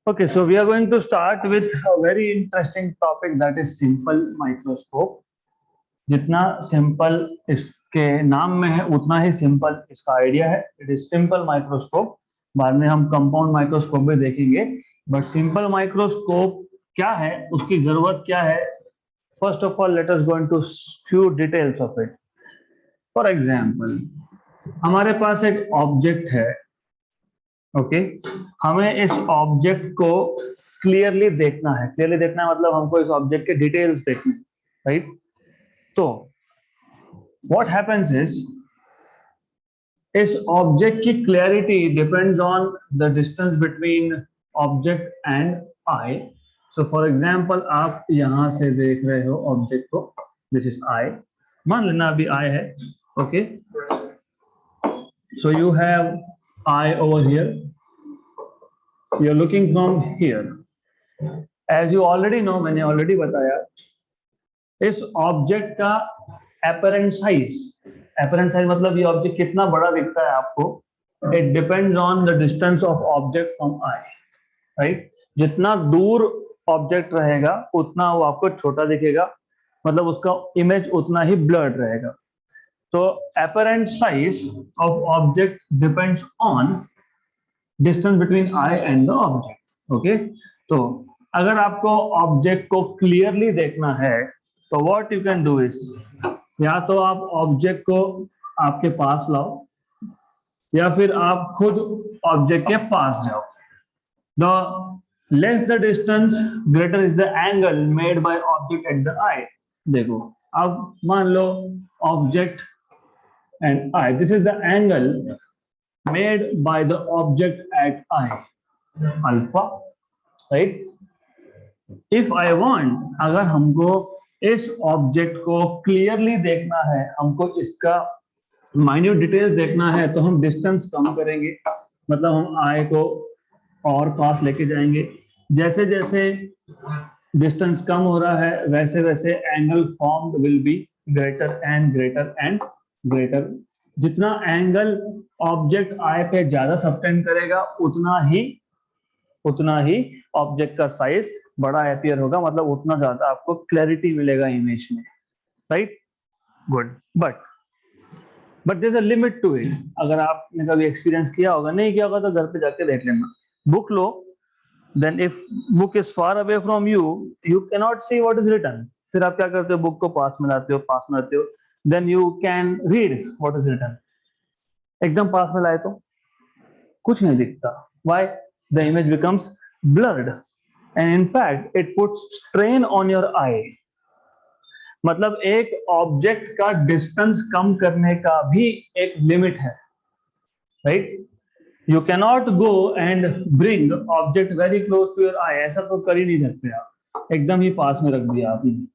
Okay, so we are going to start with a very interesting topic, that is simple microscope. जितना simple इसके नाम में है उतना ही सिंपल इसका आइडिया है. It is simple microscope. बाद में हम कंपाउंड माइक्रोस्कोप भी देखेंगे, बट सिंपल माइक्रोस्कोप क्या है, उसकी जरूरत क्या है. First of all let us go into few details of it. For example, हमारे पास एक ऑब्जेक्ट है. ओके, हमें इस ऑब्जेक्ट को क्लियरली देखना है. क्लियरली देखना है मतलब हमको इस ऑब्जेक्ट के डिटेल्स देखने, राइट. तो व्हाट हैपेंस इज, इस ऑब्जेक्ट की clarity depends on the distance between object and I. So for example, आप यहां से देख रहे हो ऑब्जेक्ट को, दिस इज आई. मान लेना अभी आई है. Okay, so you have eye over here. You are looking from here. As you already know, मैंने ऑलरेडी बताया, इस ऑब्जेक्ट का एपरेंट साइज, एपरेंट साइज मतलब ये ऑब्जेक्ट कितना बड़ा दिखता है आपको, it depends on the distance of object from I, right. जितना दूर ऑब्जेक्ट रहेगा उतना वो आपको छोटा दिखेगा, मतलब उसका इमेज उतना ही ब्लर्ड रहेगा. तो apparent size of object depends on distance between I and the object. Okay, तो अगर आपको ऑब्जेक्ट को क्लियरली देखना है तो what you can do is, या तो आप ऑब्जेक्ट को आपके पास लाओ या फिर आप खुद ऑब्जेक्ट के पास जाओ. The less the distance greater is the angle made by object at the eye. देखो, अब मान लो object and eye, this is the angle made by the object at I, alpha, right. If I want, अगर हमको इस object को clearly देखना है, हमको इसका माइन्यूट डिटेल्स देखना है, तो हम डिस्टेंस कम करेंगे, मतलब हम आई को और पास लेके जाएंगे. जैसे जैसे डिस्टेंस कम हो रहा है वैसे वैसे angle formed will be greater and greater and greater. जितना एंगल ऑब्जेक्ट आई पे ज्यादा सबटेंड करेगा उतना ही ऑब्जेक्ट का साइज बड़ा अपीयर होगा, मतलब उतना ज्यादा आपको क्लैरिटी मिलेगा इमेज में, right. Good, but there is a limit to it. अगर आपने कभी एक्सपीरियंस किया होगा, नहीं किया होगा तो घर पे जाके देख लेना. बुक लो, then if book is far away from you, you can not see what is written. फिर आप क्या करते हो, बुक को पास में लाते हो, then you can read what is written. एकदम पास में लाए तो कुछ नहीं दिखता. Why? The image becomes blurred and in fact it puts strain on your eye. मतलब एक ऑब्जेक्ट का डिस्टेंस कम करने का भी एक लिमिट है, right. You can not go and bring object very close to your eye. ऐसा तो कर ही नहीं सकते आप, एकदम ही पास में रख दिया आपने.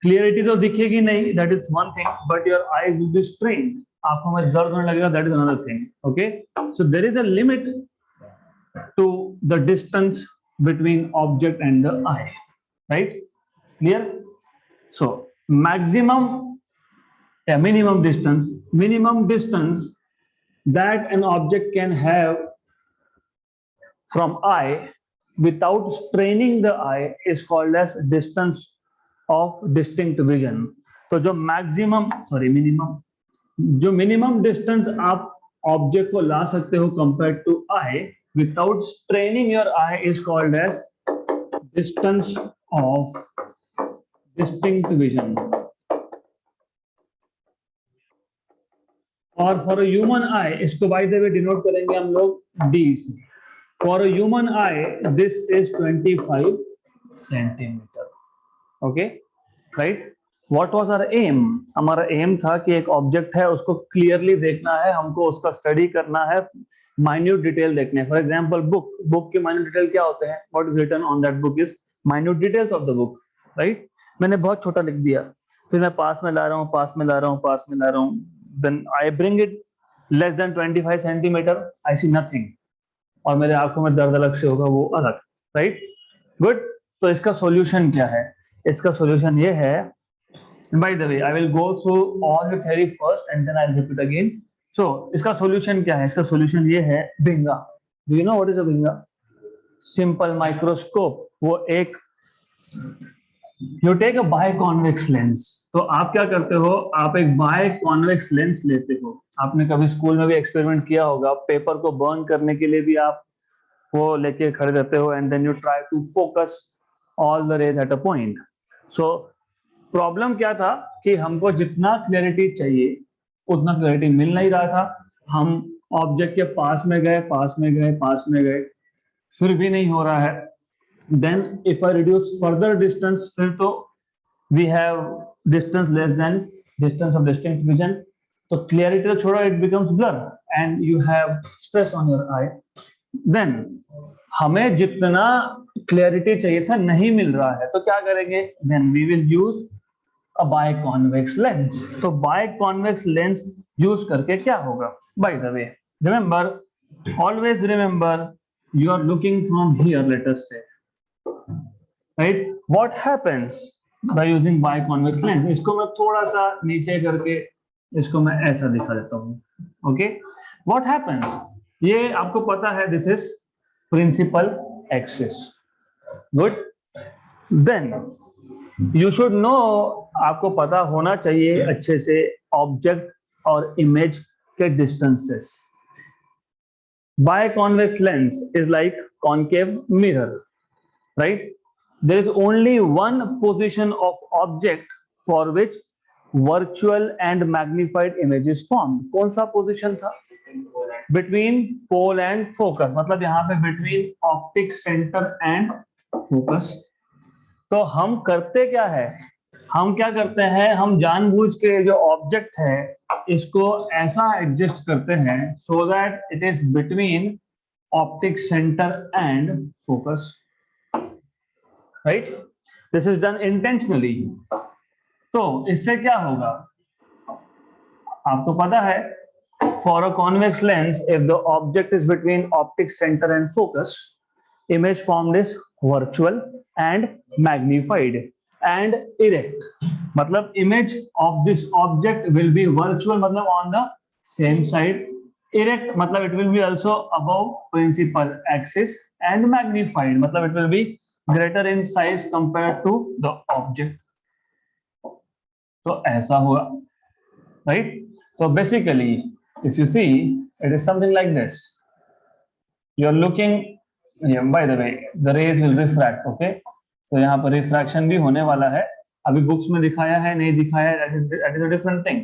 क्लियरिटी तो दिखेगी नहीं, that is one thing, but your eyes will be strained. आंखों में दर्द होने लगेगा, that is another thing. Okay, so there is a limit to the distance between object and the eye, right. Clear? So maximum या minimum distance that an object can have from eye without straining the eye is called as distance of distinct vision. तो जो minimum distance आप object को ला सकते हो compare to eye without straining your eye is called as distance of distinct vision. और for human eye, इसको by the way denote करेंगे हम लोग डी से. For human eye this is 25 centimetre. Okay, right. What was our aim? हमारा aim था कि एक ऑब्जेक्ट है, उसको क्लियरली देखना है, हमको उसका स्टडी करना है, माइन्यूट डिटेल देखने. फॉर एग्जांपल बुक के माइन्यूट डिटेल क्या होते हैं? What is written on that book is minute details of the book, right. मैंने बहुत छोटा लिख दिया, फिर मैं पास में ला रहा हूँ, then I bring it less than 25 centimeter, I see nothing, और मेरे आंखों में दर्द अलग से होगा, वो अलग, राइट. गुड. तो इसका सॉल्यूशन क्या है? इसका सॉल्यूशन ये है, by the way I will go through all the theory first and then I'll repeat again. So इसका सॉल्यूशन क्या है? इसका सॉल्यूशन ये है, भिंगा. Do you know what is a भिंगा? सिंपल माइक्रोस्कोप, वो एक you take a biconvex lens. तो आप क्या करते हो, आप एक बाय कॉन्वेक्स लेंस लेते हो। आपने कभी स्कूल में भी एक्सपेरिमेंट किया होगा, पेपर को बर्न करने के लिए भी आप वो लेके खड़े रहते हो, and then you try to focus all the rays at a point. So problem क्या था कि हमको जितना क्लैरिटी चाहिए उतना क्लैरिटी मिल नहीं रहा था। हम ऑब्जेक्ट के पास में गए, पास में गए, पास में गए, फिर भी नहीं हो रहा है। Then if I reduce further distance, फिर तो we have distance less than distance of distinct vision, तो क्लियरिटी तो छोड़ो, it becomes blur and you have stress on your eye. Then हमें जितना क्लियरिटी चाहिए था नहीं मिल रहा है, तो क्या करेंगे, then we will use a biconvex lens. तो बाय कॉन्वेक्स लेंस यूज करके क्या होगा, by the way remember, always remember, you are looking from here, let us say, right? What happens by using biconvex lens? इसको मैं थोड़ा सा नीचे करके इसको मैं ऐसा दिखा देता हूँ, okay? What happens? ये आपको पता है, this is principal axis, good? Then you should know, आपको पता होना चाहिए अच्छे से ऑब्जेक्ट और इमेज के distances. Biconvex lens is like concave mirror, right? There is only one position of object for which virtual and magnified image is formed. कौन सा position था? Between pole and focus, मतलब यहाँ पे between optic center and focus। तो हम करते क्या है, हम क्या करते हैं, हम जानबूझ के जो ऑब्जेक्ट है इसको ऐसा एडजस्ट करते हैं so that it is between optic center and focus, right? This is done intentionally। तो इससे क्या होगा, आपको पता है, for a convex lens if the object is between optic center and focus, image formed is virtual and magnified and erect। मतलब image of this object will be virtual, मतलब on the same side, erect मतलब it will be also above principal axis, and magnified मतलब it will be greater in size compared to the object। तो ऐसा हुआ, right? So basically if you see, it is something like this, you are looking, yeah, by the way the rays will refract, okay? तो यहाँ पर refraction भी होने वाला है, अभी बुक्स में दिखाया है नहीं दिखाया है, that is a different thing।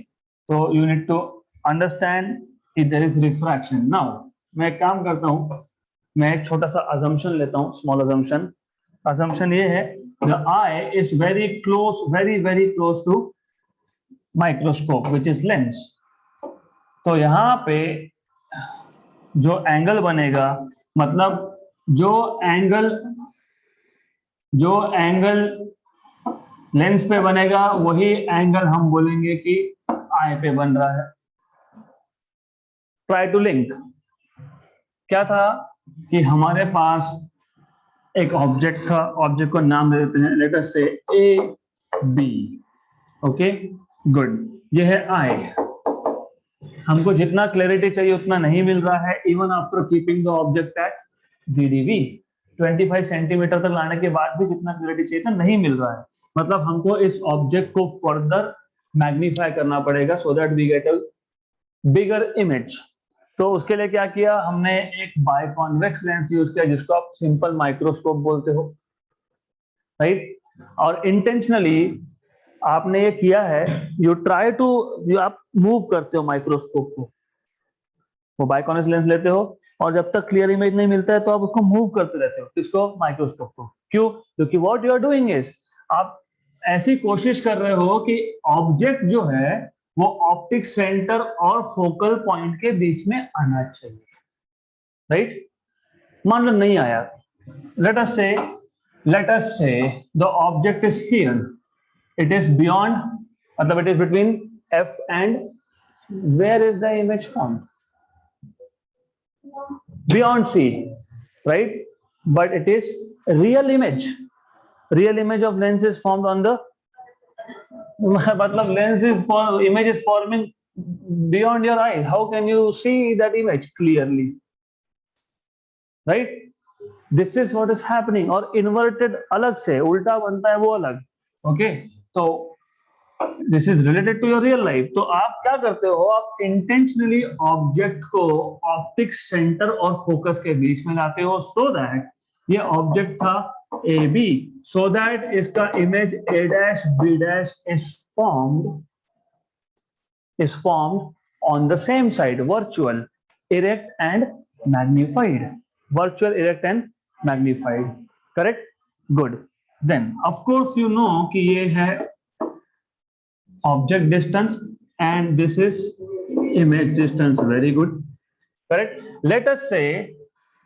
तो you need to understand if there is refraction। now मैं एक काम करता हूँ, मैं एक छोटा सा assumption लेता हूँ, small assumption ये है, the eye is very close to microscope which is lens। तो यहाँ पे जो एंगल बनेगा, मतलब जो एंगल लेंस पे बनेगा वही एंगल हम बोलेंगे कि आई पे बन रहा है। ट्राई टू लिंक, क्या था कि हमारे पास एक ऑब्जेक्ट था, ऑब्जेक्ट को नाम दे देते हैं, लेट अस से ए बी, ओके गुड, ये है आई। हमको जितना क्लैरिटी चाहिए उतना नहीं मिल रहा है, even after keeping the object at DDV 25 centimetre तक लाने के बाद भी जितना क्लैरिटी चाहिए था नहीं मिल रहा है। मतलब हमको इस ऑब्जेक्ट को फर्दर मैग्नीफाई करना पड़ेगा so that we get a bigger image. तो उसके लिए क्या किया हमने, एक बायकॉन्वेक्स लेंस यूज किया जिसको आप सिंपल माइक्रोस्कोप बोलते हो, राइट? और इंटेंशनली आपने ये किया है, यू ट्राई टू, आप मूव करते हो माइक्रोस्कोप को, वो बायकॉन्वेक्स लेंस लेते हो और जब तक क्लियर इमेज नहीं मिलता है तो आप उसको मूव करते रहते हो, किसको, माइक्रोस्कोप को। क्यों? क्योंकि what you are doing is, आप ऐसी कोशिश कर रहे हो कि ऑब्जेक्ट जो है वो ऑप्टिक सेंटर और फोकल पॉइंट के बीच में आना चाहिए, राइट? मान लो नहीं आया, let us say the object is here, it is beyond, मतलब it is between F and where is the image formed? Beyond C, right? But it is real image of lens is formed on the, मतलब lens is for image is forming beyond your eye, how can you see that image clearly, right? This is what is happening, और inverted अलग से, उल्टा बनता है वो अलग। Okay, तो this is related to your real life. तो आप क्या करते हो, आप इंटेंशनली ऑब्जेक्ट को ऑप्टिक सेंटर और फोकस के बीच में लाते हो, सो दैट ये ऑब्जेक्ट था ए बी, सो दैट इसका image A dash B dash is formed on the same side, virtual, erect and magnified. Virtual, erect and magnified. Correct? Good. Then of course you know कि ये है object distance and this is image distance. Very good. Correct? Let us say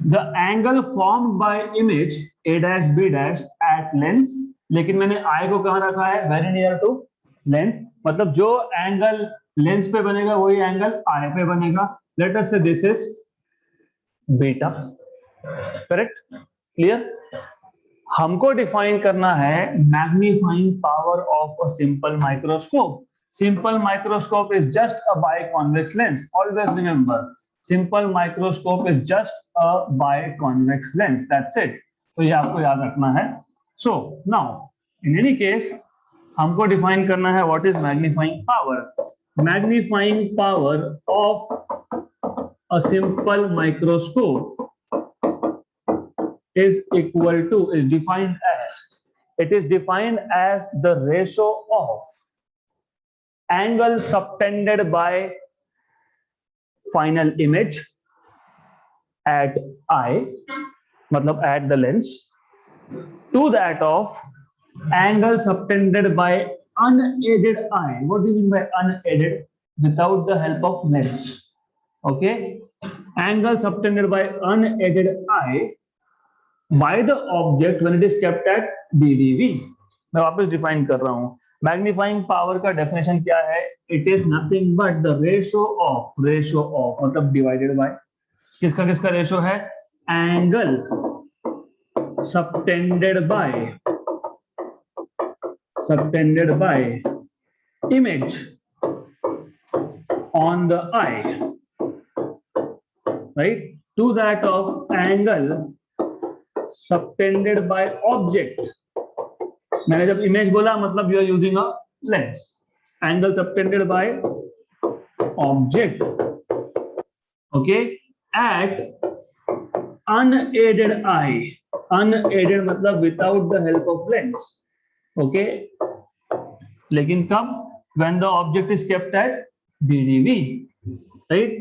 the angle formed by image a dash b dash at length, लेकिन मैंने I को कहाँ रखा है, very near to length, मतलब जो एंगल लेंस पे बनेगा वही एंगल आई पे बनेगा। Let us say this is beta. Correct? Clear? हमको डिफाइन करना है magnifying power of a simple microscope. Simple microscope is just a biconvex lens, always remember, simple microscope is just a biconvex lens, that's it. तो ये आपको याद रखना है। So now in any case हमको डिफाइन करना है what is magnifying power. Magnifying power of a simple microscope is defined as the ratio of angle subtended by final image at eye, मतलब at the lens, to that of angle subtended by unaided eye. What do you mean by unaided? Without the help of lens. Okay, angle subtended by unaided eye by the object when it is kept at DDV. मैं वापस define कर रहा हूं। Magnifying power का definition क्या है? It is nothing but the ratio of मतलब divided by किसका रेशो है? Angle subtended by image on the eye, right, to that of angle subtended by object. मैंने जब इमेज बोला मतलब you are using a lens, angle subtended by object, okay, at unaided eye. Unaided मतलब without the help of lens. Okay, लेकिन कब? when the object is kept at DDV, right?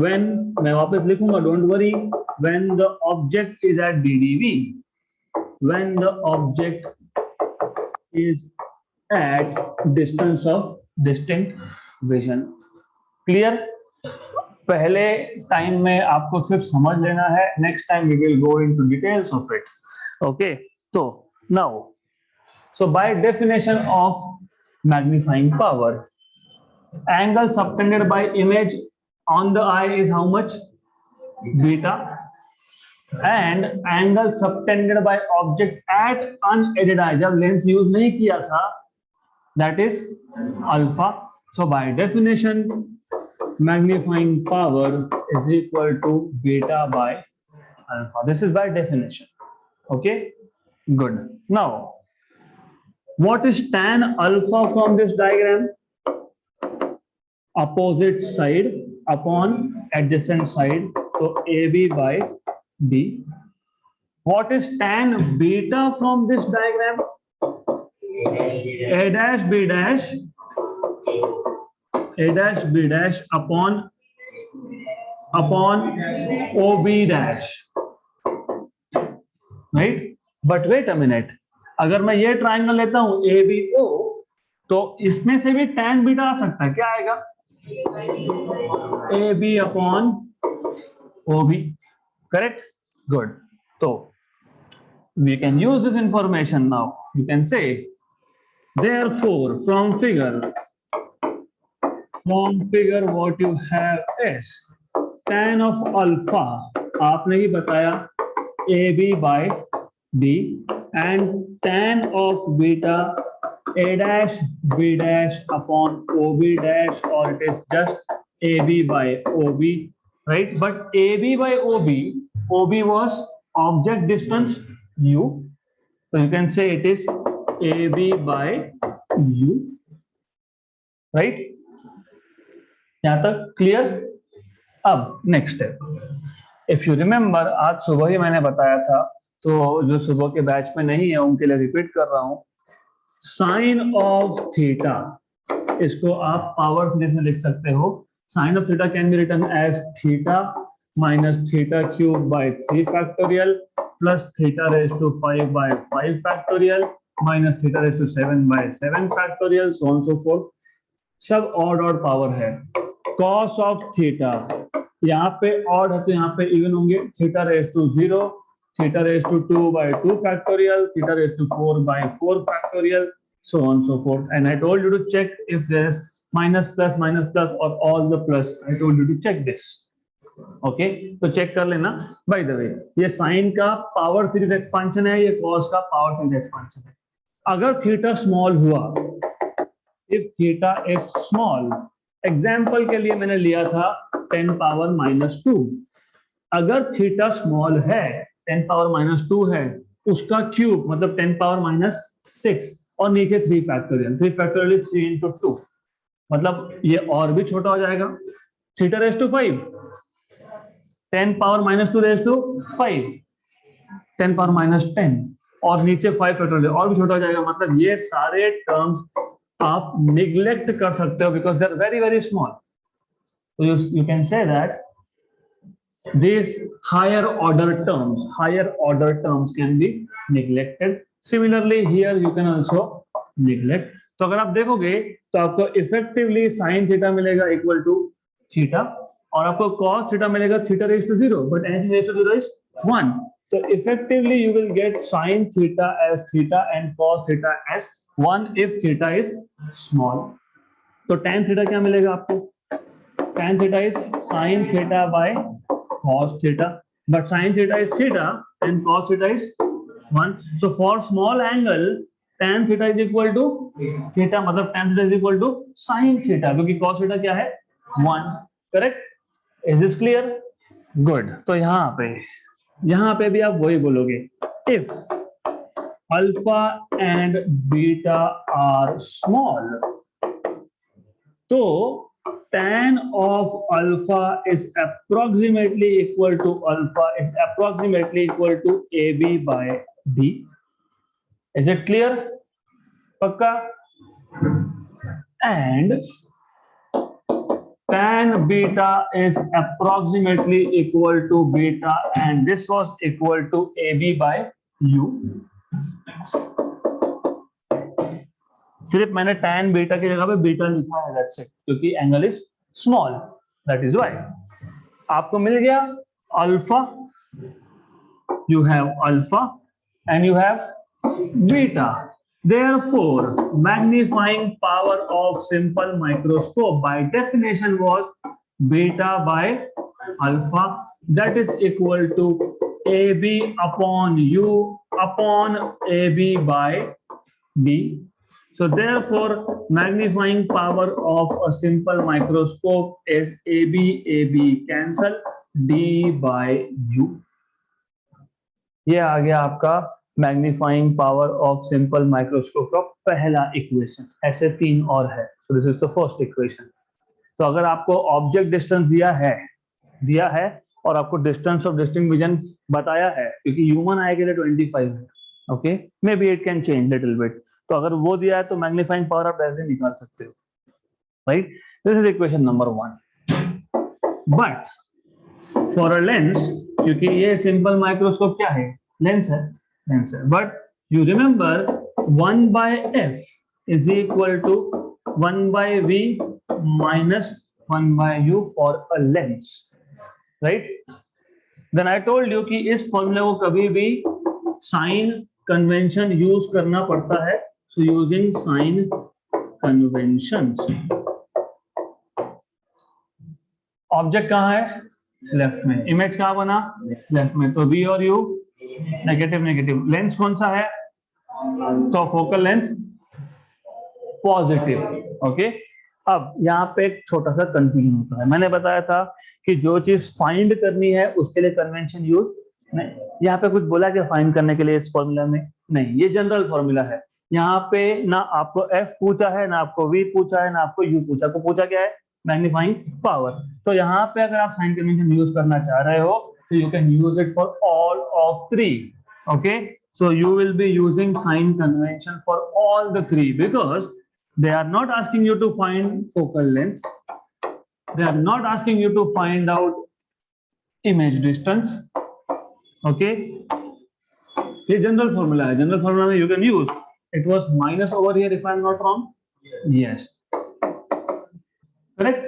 when, मैं वापस लिखूंगा, don't worry, when the object is at DDV, when the object is at distance of distinct vision. Clear? पहले time में आपको सिर्फ समझ लेना है, next time we will go into details of it. Okay, तो now so by definition of magnifying power, angle subtended by image on the eye is how much? Beta, and angle subtended by object at unaided eye, जब lens use नहीं किया था, that is alpha. So by definition magnifying power is equal to beta by alpha. This is by definition. Okay, good. Now what is tan alpha from this diagram? Opposite side upon adjacent side, so AB by D. What is tan beta from this diagram? A dash B dash upon OB dash, right? But wait a minute, अगर मैं ये triangle लेता हूं ABO, तो इसमें से भी tan beta आ सकता है, क्या आएगा? AB upon OB, correct? Good. So we can use this information now. You can say therefore from figure what you have is tan of alpha, आपने ही बताया, AB by D, and tan of beta A dash B dash upon OB dash, or it is just AB by OB, right? But AB by OB was object distance u, so you can say it is AB by u, right? यहां तक clear? अब next step, if you remember आज सुबह ही मैंने बताया था, तो जो सुबह के बैच में नहीं है उनके लिए रिपीट कर रहा हूं, साइन ऑफ थीटा, इसको आप पावर सीरीज में लिख सकते हो। Sine of theta can be written as theta minus theta cube by 3 factorial plus theta raise to 5 by 5 factorial minus theta raise to 7 by 7 factorial, so on so forth. सब odd power है। Cos of theta, यहाँ पे odd है तो यहाँ पे even होंगे, theta raise to 0, theta raise to 2 by 2 factorial, theta raise to 4 bye 4 factorial, so on so forth. And I told you to check if there is minus plus or all the plus. I told you to check this. Okay, तो check कर लेना। Bye the वे, ये sign का power series expansion है, ये cos का power series expansion है। अगर थीटा स्मॉल हुआ, if theta is small, example के लिए मैंने लिया था 10 पावर -2, अगर थीटा स्मॉल है 10 पावर -2 है, उसका क्यूब मतलब 10 पावर -6 और नीचे 3 फैक्टोरियल, 3 फैक्टोरियल इज 3 into 2, मतलब ये और भी छोटा हो जाएगा। Theta raise to 5, 10 power -2 raise to 5, 10 power -10 और नीचे 5 फैक्टोरियल और भी छोटा हो जाएगा। मतलब ये सारे टर्म्स आप निग्लेक्ट कर सकते हो because they are very very small. So you can say that these higher order terms can be neglected. Similarly, here you can also neglect. तो अगर आप देखोगे तो आपको इफेक्टिवली साइन थीटा मिलेगा इक्वल टू थीटा और आपको कॉस थीटा मिलेगा theta raise to 0, but anything raise to 0 is 1. तो effectively you will get sine theta as theta and cos theta as 1 if theta is small. तो tan theta क्या मिलेगा आपको? tan theta is sin theta by cos theta, but sin theta is theta and cos theta is 1. So for small angle tan theta is equal to theta, मतलब tan theta is equal to sin theta, क्योंकि cos theta क्या है? 1. Correct? Is this clear? Good. तो यहाँ पे भी आप वही बोलोगे, if alpha and beta are small, तो tan of alpha is approximately equal to AB by D. Is it clear? Pakka? And tan beta is approximately equal to beta, and this was equal to AB by U. सिर्फ मैंने tan beta की जगह पे beta लिखा है, that's it, क्योंकि angle is small, that is why. आपको मिल गया alpha, you have alpha and you have beta. Therefore, magnifying power of simple microscope by definition was beta by alpha, that is equal to AB upon U upon AB by D. So therefore, magnifying power of a simple microscope is AB cancel, D by U. ये आ गया आपका magnifying power of simple microscope का पहला equation. ऐसे 3 और है. So this is the first equation. तो अगर आपको ऑब्जेक्ट डिस्टेंस दिया है और आपको डिस्टेंस ऑफ डिस्टिंक्ट विजन बताया है, क्योंकि ह्यूमन आई के लिए 25 है, okay, may be it can change little bit. तो अगर वो दिया है तो मैग्नीफाइंग पावर आप ऐसे निकाल सकते हो, right. This is equation number 1. But for a lens, क्योंकि ये सिंपल माइक्रोस्कोप क्या है? लेंस है. But you remember 1 by f is equal to 1 by v minus 1 by u for a lens, right. Then I told you कि इस फॉर्मूले को कभी भी साइन कन्वेंशन यूज करना पड़ता है. So using sign conventions. Object कहाँ है? लेफ्ट में. इमेज कहाँ बना? लेफ्ट में. तो V और U नेगेटिव. लेंस कौन सा है? तो फोकल लेंथ पॉजिटिव. ओके. अब यहाँ पे एक छोटा सा कंफ्यूजन होता है. मैंने बताया था कि जो चीज फाइंड करनी है उसके लिए कन्वेंशन यूज नहीं, यहाँ पे कुछ बोला क्या फाइंड करने के लिए इस फॉर्मूला में? नहीं, ये जनरल फॉर्मूला है। यहाँ पे ना आपको f पूछा है, ना आपको v पूछा है, ना आपको u पूछा। आपको पूछा क्या है? Magnifying power. तो यहाँ पे अगर आप साइन कन्वेंशन यूज करना चाह रहे हो तो you can use it for all of three. Okay, so you will be using sign convention for all the three because they are not asking you to find focal length, they are not asking you to find out image distance. Okay, ये general formula है। General formula में you can use it was minus over here if I am not wrong. Yes, correct,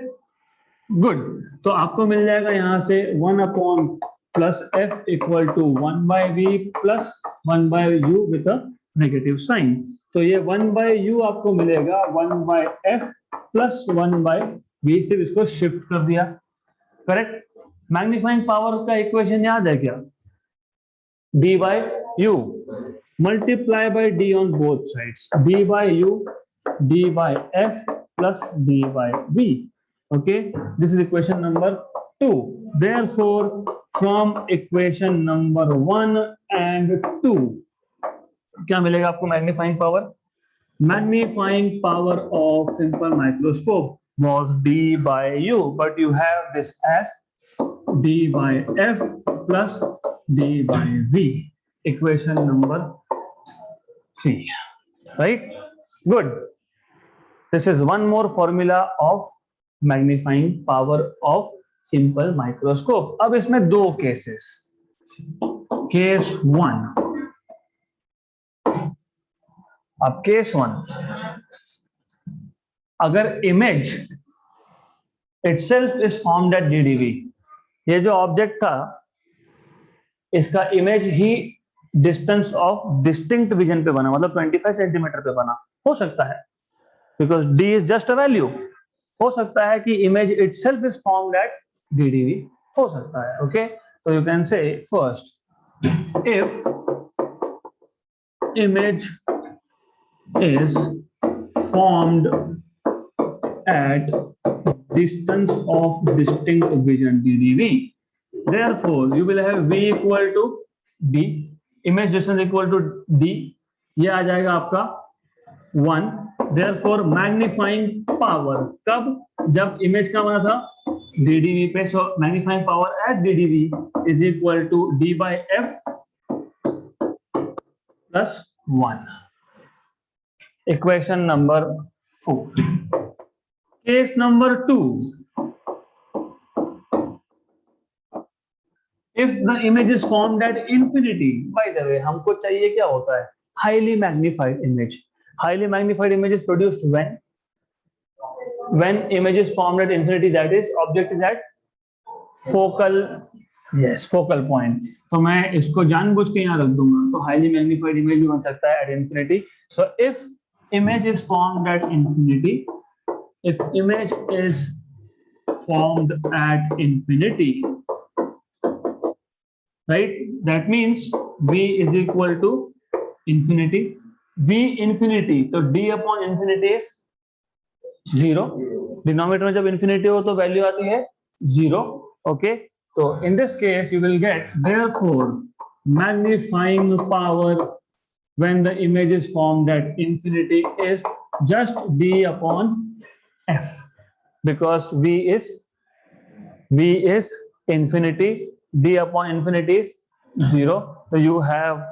good. तो आपको मिल जाएगा यहां से 1 upon plus f equal to 1 by v plus 1 by u with a negative sign. तो ये 1 by u आपको मिलेगा 1 by f plus 1 by v, सिर्फ इसको शिफ्ट कर दिया। करेक्ट। मैग्नीफाइंग पावर का इक्वेशन याद है क्या? d by u multiply by d on both sides, d by u d by f plus d by v. Okay, this is equation number 2. Therefore from equation number 1 and 2 क्या मिलेगा आपको? Magnifying power. Magnifying power of simple microscope was d by u, but you have this as d by f plus d by v, equation number 3, right? Good. This is one more formula of magnifying power of simple microscope. अब इसमें दो cases, case 1। अब case 1, अगर image itself is formed at DDV, ये जो object था इसका image he distance of distinct vision पे बना, मतलब 25 सेंटीमीटर पे बना। हो सकता है because d is just a value. हो सकता है कि image itself is formed at DDV, हो सकता है। ओके, तो you can say first if image is formed at distance of distinct vision DDV, therefore you will have v equal to d, image distance equal to d, ये आ जाएगा आपका 1। therefore magnifying power कब? जब image का बना था DDV पे, so magnifying power at DDV is equal to d by f plus 1, equation number 4। Case number 2, if the image is formed at infinity, by the way हमको चाहिए क्या होता है? Highly magnified image. Highly magnified image is produced when image is formed at infinity, that is object is at focal, yes, focal point। तो मैं इसको जानबूझ के यहाँ रख दूंगा, तो highly magnified image भी बन सकता है at infinity। So if image is formed at infinity, if image is formed at infinity, right, that means v is equal to infinity, v infinity, तो d upon infinity is 0। Denominator में जब infinity हो तो value आती है 0। Okay, तो in this case you will get therefore magnifying power when the image is formed at infinity is just d upon f, because v is infinity, d upon infinity is 0, so you have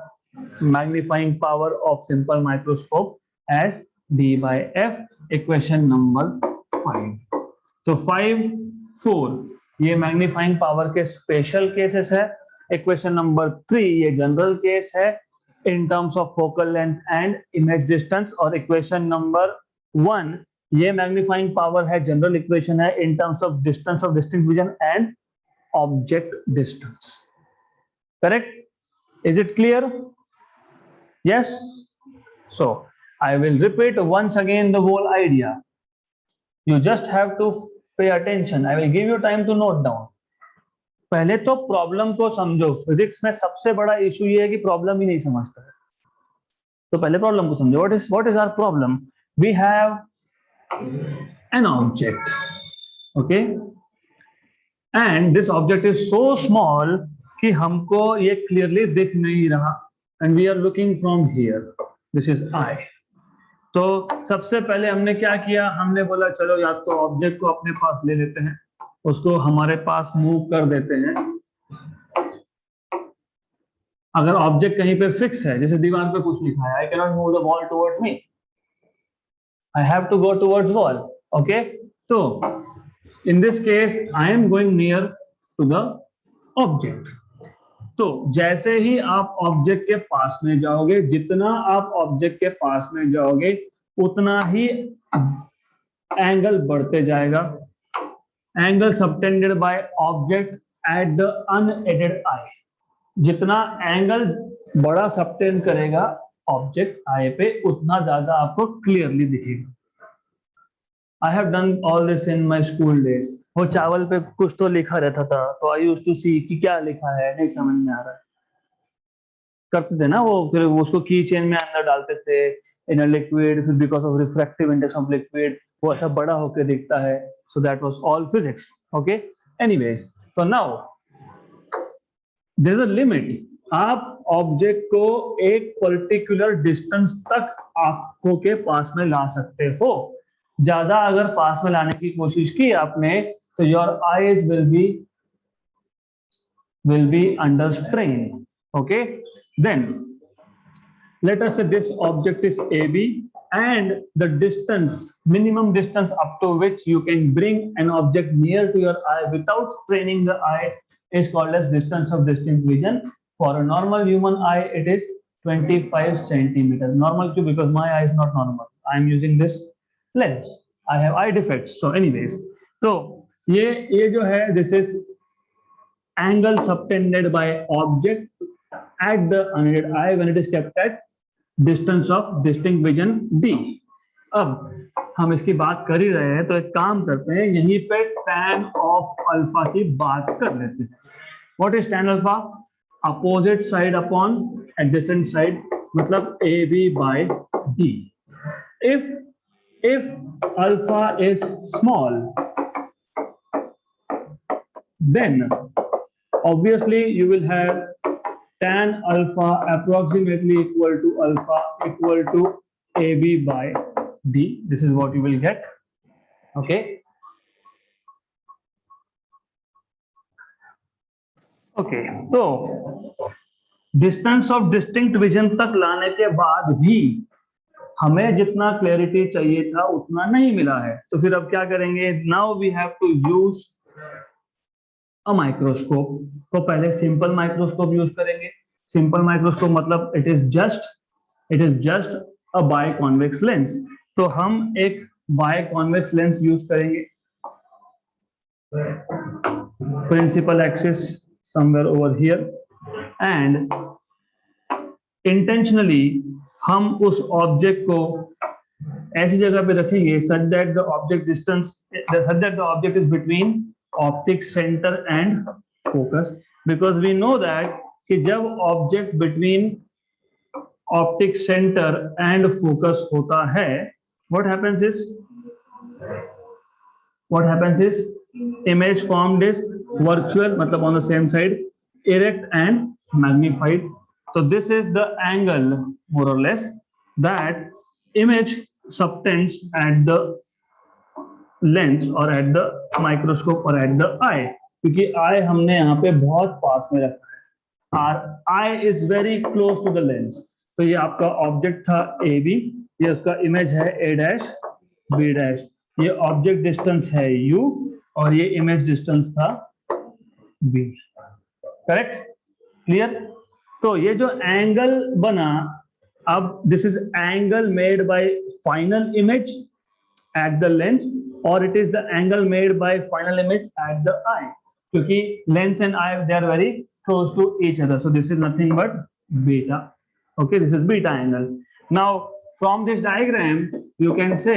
magnifying power of simple microscope as d by f, equation number 5। तो 5, 4 ये magnifying power के special cases है। Equation number 3 ये general case है in terms of focal length and image distance, और equation number 1 ये magnifying power है, general equation है in terms of distance of distinct vision and object distance. Correct? Is it clear? Yes. So I will repeat once again the whole idea. You just have to pay attention. I will give you time to note down. पहले तो problem को समझो। Physics में सबसे बड़ा issue ये है कि प्रॉब्लम ही नहीं समझता है, तो पहले प्रॉब्लम को समझो। what is our problem? We have an object, okay, and this object is so small कि हमको ये क्लियरली दिख नहीं रहा and we are looking from here, this is eye. तो सबसे पहले हमने क्या किया, हमने बोला चलो या तो ऑब्जेक्ट को अपने पास ले लेते हैं, उसको हमारे पास मूव कर देते हैं। अगर ऑब्जेक्ट कहीं पे फिक्स है, जैसे दीवार पे कुछ लिखा है, I can not move the ball towards me, I have to go towards wall, okay. तो in this case I am going near to the object. तो जैसे ही आप ऑब्जेक्ट के पास में जाओगे, जितना आप ऑब्जेक्ट के पास में जाओगे उतना ही एंगल बढ़ते जाएगा। Angle subtended by object at the unaided eye, जितना एंगल बड़ा सबटेंड करेगा ऑब्जेक्ट आई पे, उतना ज्यादा आपको क्लियरली दिखेगा। I have done all this in my school days. वो चावल पे कुछ तो लिखा रहता था, तो आई यूज्ड टू सी कि क्या लिखा है, नहीं समझ में आ रहा है, करते थे ना वो, फिर उसको की चेन में अंदर डालते थे इन अ लिक्विड, फिर because of refractive index of liquid वो ऐसा बड़ा होकर दिखता है। So that was all physics, okay. Anyways, तो now there is a limit. आप ऑब्जेक्ट को एक पर्टिकुलर डिस्टेंस तक आंखों के पास में ला सकते हो। ज्यादा अगर पास में लाने की कोशिश की आपने, तो your eyes will be under strain, okay। Then let us say this object is AB, and the distance, minimum distance up to which you can bring an object near to your eye without straining the eye is called as distance of distinct vision. For a normal human eye it is 25 centimeters. Normal too, because my eye is not normal, I am using this lens, I have eye defects. So anyways, so ये जो है, this is angle subtended by object at the unaided eye when it is kept at distance of distinct vision d। अब हम इसकी बात कर ही रहे हैं, तो एक काम करते हैं, यहीं पे tan of alpha की बात कर लेते हैं। What is tan alpha? Opposite side upon adjacent side, मतलब AB by D। If alpha is small, then obviously you will have tan alpha approximately equal to alpha equal to AB by D. This is what you will get, okay। Okay, तो distance of distinct vision तक लाने के बाद भी हमें जितना clarity चाहिए था उतना नहीं मिला है, तो फिर अब क्या करेंगे, now we have to use a microscope. तो पहले सिंपल माइक्रोस्कोप यूज करेंगे। सिंपल माइक्रोस्कोप मतलब it is just a biconvex lens. तो हम एक बाय कॉन्वेक्स लेंस यूज करेंगे। Principal axis somewhere over here, and intentionally हम उस ऑब्जेक्ट को ऐसी जगह पे रखेंगे such that the object is between optic center and focus, because we know that कि जब object between optic centre and focus होता है, what happens is image formed is virtual, मतलब on the same side, erect and magnified. So this is the angle more or less that image subtends at the lens और at the microscope और eight the आई, क्योंकि आई हमने यहाँ पे बहुत पास में रखा है, our eye is very close to the lens. तो ये आपका ऑब्जेक्ट था ए बी, ये उसका इमेज है ए डैश बी डैश, ये ऑब्जेक्ट डिस्टेंस है यू और ये इमेज डिस्टेंस था बी, करेक्ट, क्लियर। तो ये जो एंगल बना, अब this is angle made bye final image at the lens, or it is the angle made by final image at the eye, क्योंकि lens and eye they are very close to each other, so this is nothing but beta, okay, this is beta angle. Now from this diagram you can say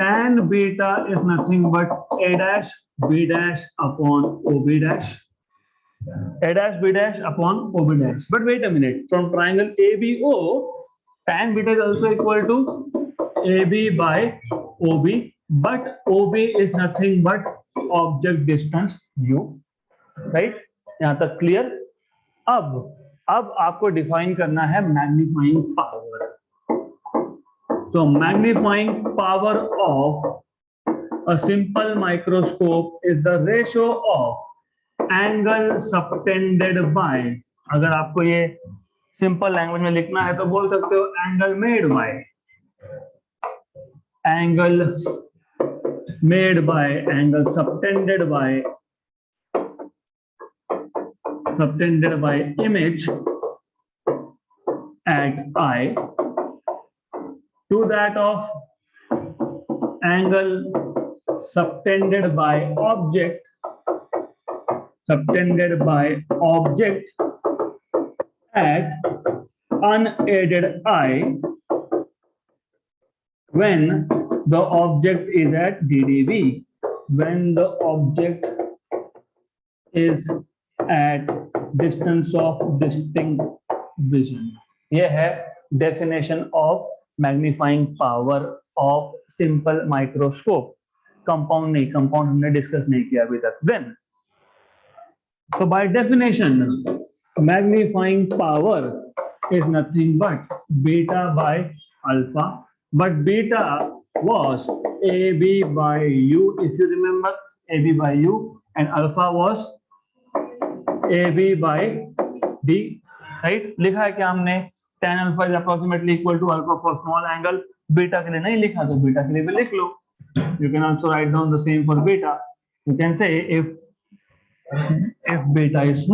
tan beta is nothing but a dash b dash upon ob dash, a dash b dash upon ob dash. But wait a minute, from triangle abo tan beta is also equal to AB by OB, but OB is nothing but object distance u, right? यहाँ तक clear. अब आपको define करना है magnifying power. So magnifying power of a simple microscope is the ratio of angle subtended by. अगर आपको ये simple language में लिखना है तो बोल सकते हो angle made bye, angle made bye, angle subtended by image at eye to that of angle subtended by object at unaided eye when the object is at DDV, when the object is at distance of distinct vision. ये है definition of magnifying power of simple microscope. Compound नहीं, compound हमने discuss नहीं किया अभी तक. Then, so by definition, magnifying power is nothing but beta by alpha, but beta was AB by U, if you remember, AB by U, and alpha was AB by D, right? लिखा है क्या हमने? tan alpha is approximately equal to alpha for small angle. Beta के लिए नहीं लिखा तो beta के लिए भी लिख लो. You can also write down the same for beta. You can say if beta is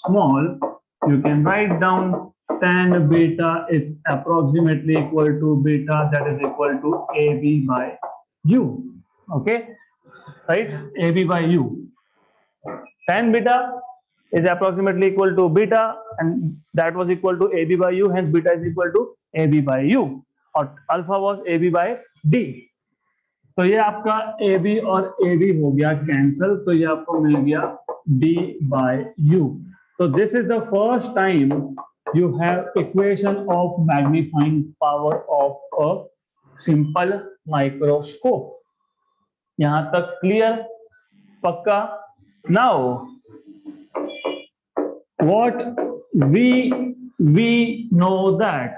small, you can write down tan beta is approximately equal to beta, that is equal to AB by U. Okay, right? AB by U. Tan beta is approximately equal to beta, and that was equal to AB by U. Hence, beta is equal to AB by U. और alpha was AB by D. तो ये आपका AB और AB हो गया cancel, तो ये आपको मिल गया D by U. So this is the first time you have equation of magnifying power of a simple microscope. यहाँ तक क्लियर? पक्का? Now what we know that,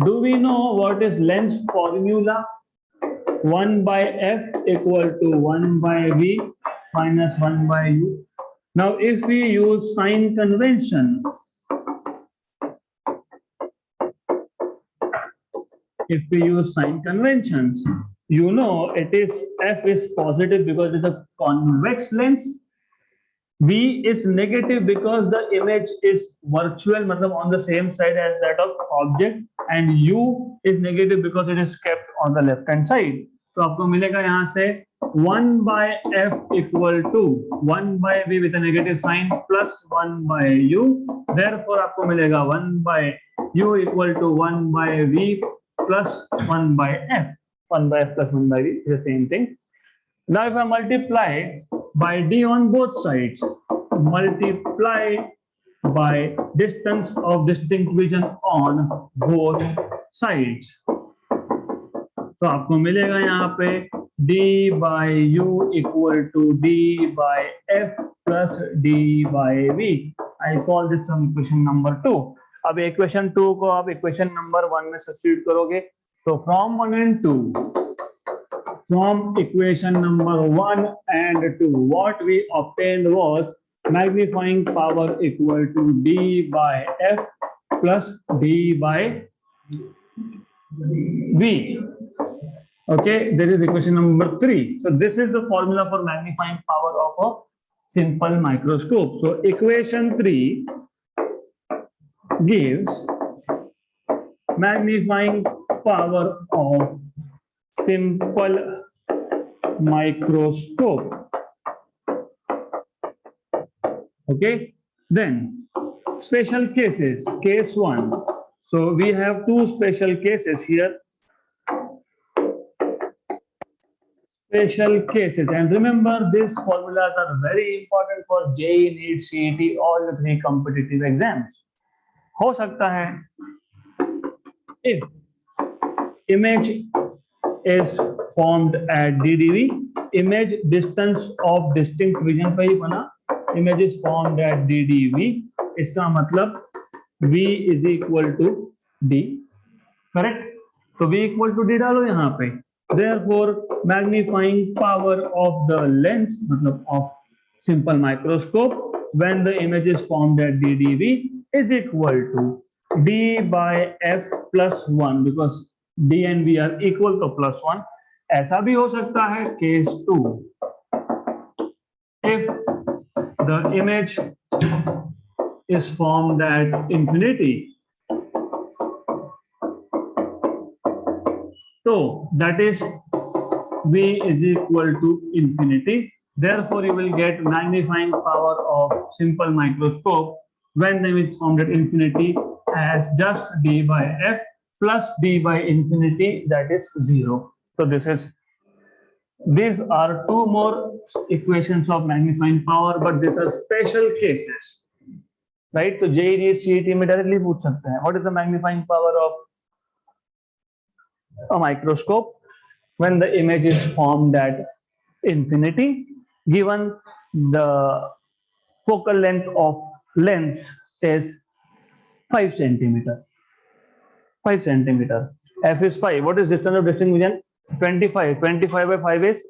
do we know what is length formula? 1 by f equal to 1 by v minus 1 by u. Now if we use sign convention, you know it is f is positive because it is a convex lens, v is negative because the image is virtual, मतलब on the same side as that of object, and u is negative because it is kept on the left hand side. तो आपको मिलेगा यहाँ से 1 by f equal to 1 by v with a negative sign plus 1 by u. Therefore आपको मिलेगा 1 by u equal to 1 by v plus 1 by f. 1 by f plus 1 by v is the same thing. Now if I multiply by d on both sides, multiply by distance of distinct vision on both sides, तो आपको मिलेगा यहाँ पे d by u equal to d by f plus d by v. I call this some equation number 2. अब equation 2 को आप equation number 1 में substitute करोगे, तो from 1 and 2, from equation number 1 and 2, what we obtained was magnifying power equal to d by f plus d by v. Okay, there is equation number 3. So this is the formula for magnifying power of a simple microscope. So equation 3 gives magnifying power of simple microscope. Okay, then special cases. Case 1. So we have two special cases here. Special cases, and remember these formulas are very important for JEE, NEET, CET, all the 3 competitive exams. हो सकता है if image is formed at DDV, image distance of distinct vision पे ही बना, image is formed at DDV, इसका मतलब V is equal to D, correct? तो V equal to D डालो यहाँ पे, therefore magnifying power of the lens मतलब of simple microscope when the image is formed at DDV is equal to D by F plus 1 because D and V are equal to plus 1. ऐसा भी हो सकता है case 2, if the image is formed at infinity, so that is V is equal to infinity. Therefore, you will get magnifying power of simple microscope when the image is formed at infinity as just D by F plus D by infinity, that is 0. So these are two more equations of magnifying power, but these are special cases, right? तो JEE CET में directly पूछ सकते हैं, what is the magnifying power of a microscope when the image is formed at infinity, given the focal length of lens is 5 centimeter. 5 centimeter. F is 5. What is distance of distinct vision? 25. 25 by 5 is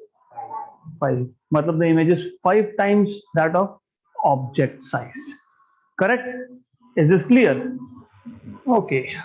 5. मतलब the image is 5 times that of object size. Correct? Is this clear? Okay.